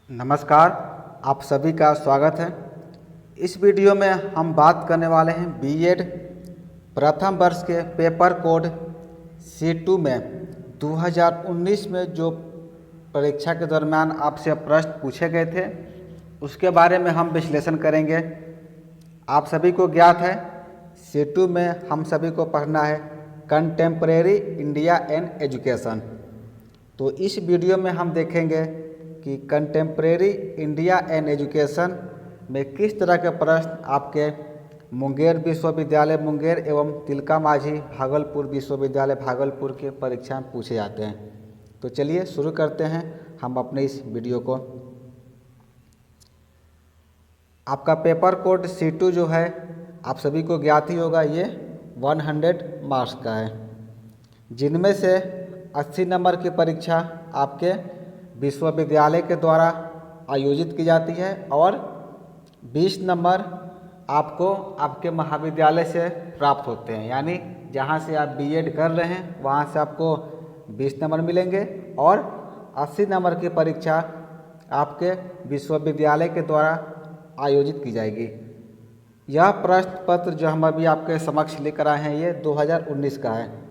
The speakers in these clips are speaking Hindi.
नमस्कार, आप सभी का स्वागत है। इस वीडियो में हम बात करने वाले हैं बीएड प्रथम वर्ष के पेपर कोड C2 में 2019 में जो परीक्षा के दरमियान आपसे प्रश्न पूछे गए थे उसके बारे में हम विश्लेषण करेंगे। आप सभी को ज्ञात है C2 में हम सभी को पढ़ना है कंटेम्प्रेरी इंडिया एंड एजुकेशन। तो इस वीडियो में हम देखेंगे कि कंटेम्प्रेरी इंडिया एंड एजुकेशन में किस तरह के प्रश्न आपके मुंगेर विश्वविद्यालय मुंगेर एवं तिलका माझी भागलपुर विश्वविद्यालय भागलपुर के परीक्षा में पूछे जाते हैं। तो चलिए शुरू करते हैं हम अपने इस वीडियो को। आपका पेपर कोड C2 जो है आप सभी को ज्ञात ही होगा, ये 100 मार्क्स का है, जिनमें से 80 नंबर की परीक्षा आपके विश्वविद्यालय के द्वारा आयोजित की जाती है और 20 नंबर आपको आपके महाविद्यालय से प्राप्त होते हैं। यानी जहां से आप बीएड कर रहे हैं वहां से आपको 20 नंबर मिलेंगे और 80 नंबर की परीक्षा आपके विश्वविद्यालय के द्वारा आयोजित की जाएगी। यह प्रश्न पत्र जो हम अभी आपके समक्ष लेकर आए हैं ये 2019 का है।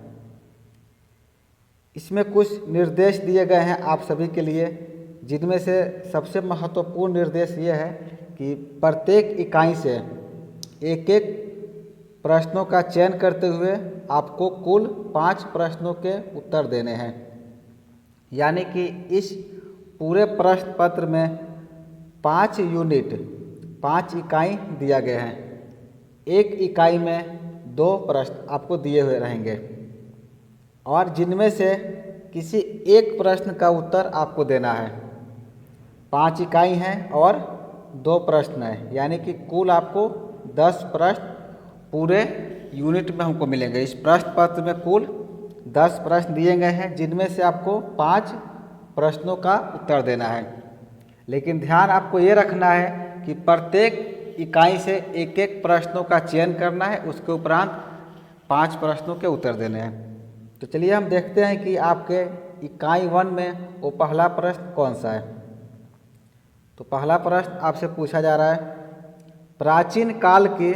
इसमें कुछ निर्देश दिए गए हैं आप सभी के लिए, जिनमें से सबसे महत्वपूर्ण निर्देश ये है कि प्रत्येक इकाई से एक एक प्रश्नों का चयन करते हुए आपको कुल 5 प्रश्नों के उत्तर देने हैं। यानी कि इस पूरे प्रश्न पत्र में 5 यूनिट 5 इकाई दिया गया है। एक इकाई में 2 प्रश्न आपको दिए हुए रहेंगे और जिनमें से किसी एक प्रश्न का उत्तर आपको देना है। 5 इकाई हैं और 2 प्रश्न हैं, यानी कि कुल आपको 10 प्रश्न पूरे यूनिट में हमको मिलेंगे। इस प्रश्न पत्र में कुल 10 प्रश्न दिए गए हैं, जिनमें से आपको 5 प्रश्नों का उत्तर देना है। लेकिन ध्यान आपको ये रखना है कि प्रत्येक इकाई से एक एक प्रश्नों का चयन करना है, उसके उपरांत 5 प्रश्नों के उत्तर देने हैं। तो चलिए हम देखते हैं कि आपके इकाई 1 में वो पहला प्रश्न कौन सा है। तो पहला प्रश्न आपसे पूछा जा रहा है, प्राचीन काल की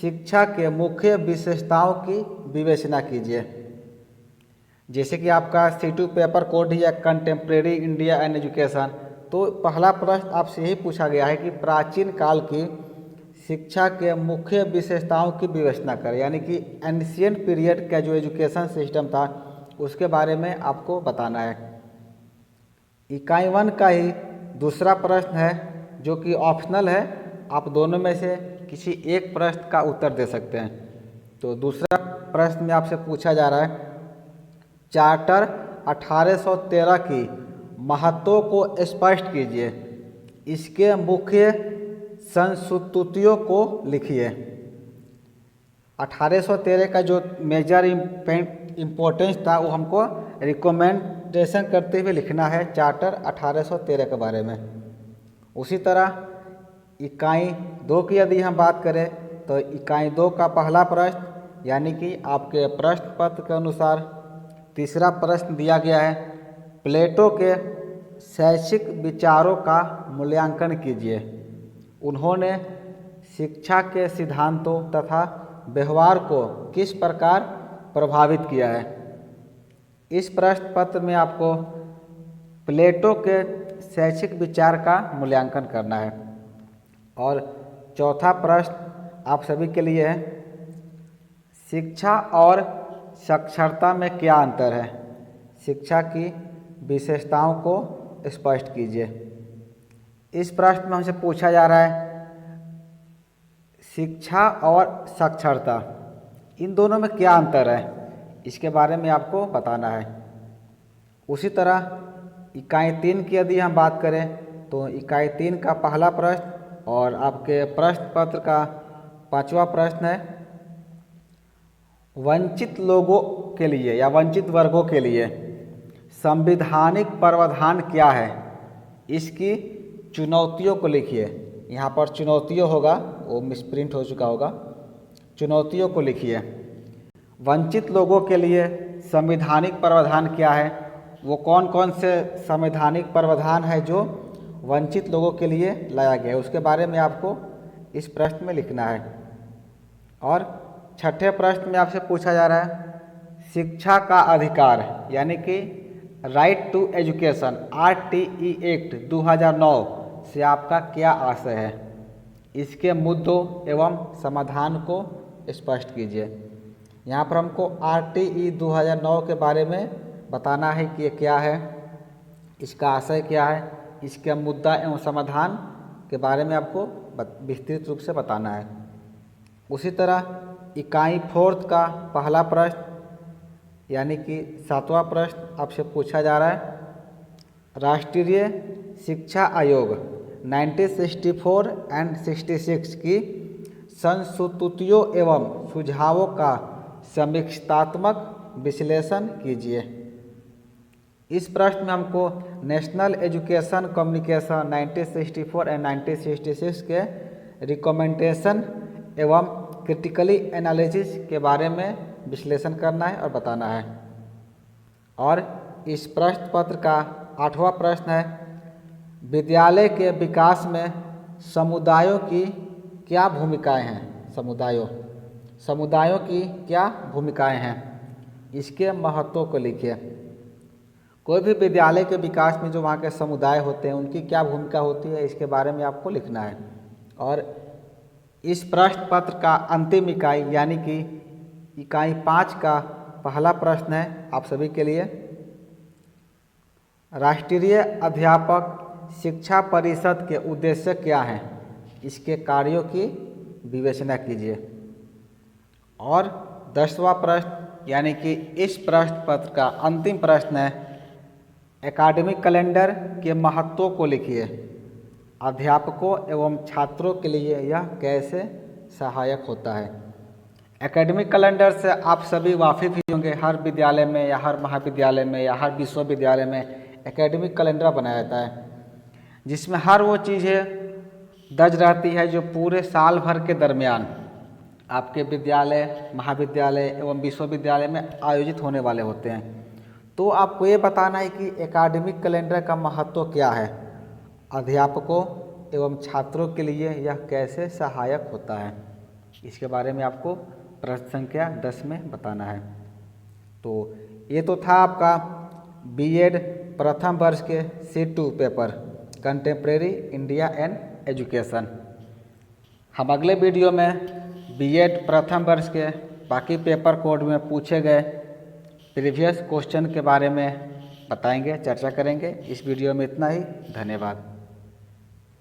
शिक्षा के मुख्य विशेषताओं की विवेचना कीजिए। जैसे कि आपका C2 पेपर कोड है कंटेम्प्रेरी इंडिया एंड एजुकेशन, तो पहला प्रश्न आपसे यही पूछा गया है कि प्राचीन काल की शिक्षा के मुख्य विशेषताओं की विवेचना करें। यानी कि एंशिएंट पीरियड का जो एजुकेशन सिस्टम था उसके बारे में आपको बताना है। इकाई 1 का ही दूसरा प्रश्न है जो कि ऑप्शनल है, आप दोनों में से किसी एक प्रश्न का उत्तर दे सकते हैं। तो दूसरा प्रश्न में आपसे पूछा जा रहा है, चार्टर 1813 की महत्व को स्पष्ट कीजिए, इसके मुख्य संस्तुतियों को लिखिए। 1813 का जो मेजर इम्पोर्टेंस था वो हमको रिकमेंडेशन करते हुए लिखना है चार्टर 1813 के बारे में। उसी तरह इकाई 2 की यदि हम बात करें तो इकाई 2 का पहला प्रश्न, यानी कि आपके प्रश्न पत्र के अनुसार तीसरा प्रश्न दिया गया है, प्लेटो के शैक्षिक विचारों का मूल्यांकन कीजिए। उन्होंने शिक्षा के सिद्धांतों तथा व्यवहार को किस प्रकार प्रभावित किया है। इस प्रश्न पत्र में आपको प्लेटो के शैक्षिक विचार का मूल्यांकन करना है। और चौथा प्रश्न आप सभी के लिए है, शिक्षा और साक्षरता में क्या अंतर है, शिक्षा की विशेषताओं को स्पष्ट कीजिए। इस प्रश्न में हमसे पूछा जा रहा है शिक्षा और साक्षरता इन दोनों में क्या अंतर है, इसके बारे में आपको बताना है। उसी तरह इकाई 3 की यदि हम बात करें तो इकाई 3 का पहला प्रश्न और आपके प्रश्न पत्र का 5वां प्रश्न है, वंचित लोगों के लिए या वंचित वर्गों के लिए संवैधानिक प्रावधान क्या है, इसकी चुनौतियों को लिखिए। यहाँ पर चुनौतियों होगा, वो मिसप्रिंट हो चुका होगा, चुनौतियों को लिखिए। वंचित लोगों के लिए संवैधानिक प्रावधान क्या है, वो कौन कौन से संवैधानिक प्रावधान है जो वंचित लोगों के लिए लाया गया है, उसके बारे में आपको इस प्रश्न में लिखना है। और छठे प्रश्न में आपसे पूछा जा रहा है शिक्षा का अधिकार यानी कि right to education RTE act 2009 से आपका क्या आशय है, इसके मुद्दों एवं समाधान को स्पष्ट कीजिए। यहाँ पर हमको RTE 2009 के बारे में बताना है कि ये क्या है, इसका आशय क्या है, इसके मुद्दा एवं समाधान के बारे में आपको विस्तृत रूप से बताना है। उसी तरह इकाई 4 का पहला प्रश्न यानी कि 7वां प्रश्न आपसे पूछा जा रहा है राष्ट्रीय शिक्षा आयोग 1964 एंड 66 की संस्तुतियों एवं सुझावों का समीक्षात्मक विश्लेषण कीजिए। इस प्रश्न में हमको नेशनल एजुकेशन कम्युनिकेशन 1964 एंड 1966 के रिकमेंडेशन एवं क्रिटिकली एनालिसिस के बारे में विश्लेषण करना है और बताना है। और इस प्रश्न पत्र का 8वां प्रश्न है विद्यालय के विकास में समुदायों की क्या भूमिकाएं हैं, समुदायों की क्या भूमिकाएं हैं, इसके महत्व को लिखिए। कोई भी विद्यालय के विकास में जो वहाँ के समुदाय होते हैं उनकी क्या भूमिका होती है, इसके बारे में आपको लिखना है। और इस प्रश्न पत्र का अंतिम इकाई यानी कि इकाई 5 का पहला प्रश्न है आप सभी के लिए राष्ट्रीय अध्यापक शिक्षा परिषद के उद्देश्य क्या हैं, इसके कार्यों की विवेचना कीजिए। और 10वां प्रश्न यानी कि इस प्रश्न पत्र का अंतिम प्रश्न है एकेडमिक कैलेंडर के महत्व को लिखिए। अध्यापकों एवं छात्रों के लिए यह कैसे सहायक होता है। एकेडमिक कैलेंडर से आप सभी वाकिफ़ ही होंगे, हर विद्यालय में या हर महाविद्यालय में या हर विश्वविद्यालय में एकेडमिक कैलेंडर बनाया जाता है जिसमें हर वो चीज़ें दर्ज रहती है जो पूरे साल भर के दरमियान आपके विद्यालय, महाविद्यालय एवं विश्वविद्यालय में आयोजित होने वाले होते हैं। तो आपको ये बताना है कि एकेडमिक कैलेंडर का महत्व क्या है, अध्यापकों एवं छात्रों के लिए यह कैसे सहायक होता है, इसके बारे में आपको प्रश्न संख्या 10 में बताना है। तो ये तो था आपका B.Ed प्रथम वर्ष के C2 paper contemporary India and education. हम अगले वीडियो में B.Ed प्रथम वर्ष के बाकी पेपर कोड में पूछे गए प्रीवियस क्वेश्चन के बारे में बताएंगे, चर्चा करेंगे। इस वीडियो में इतना ही, धन्यवाद।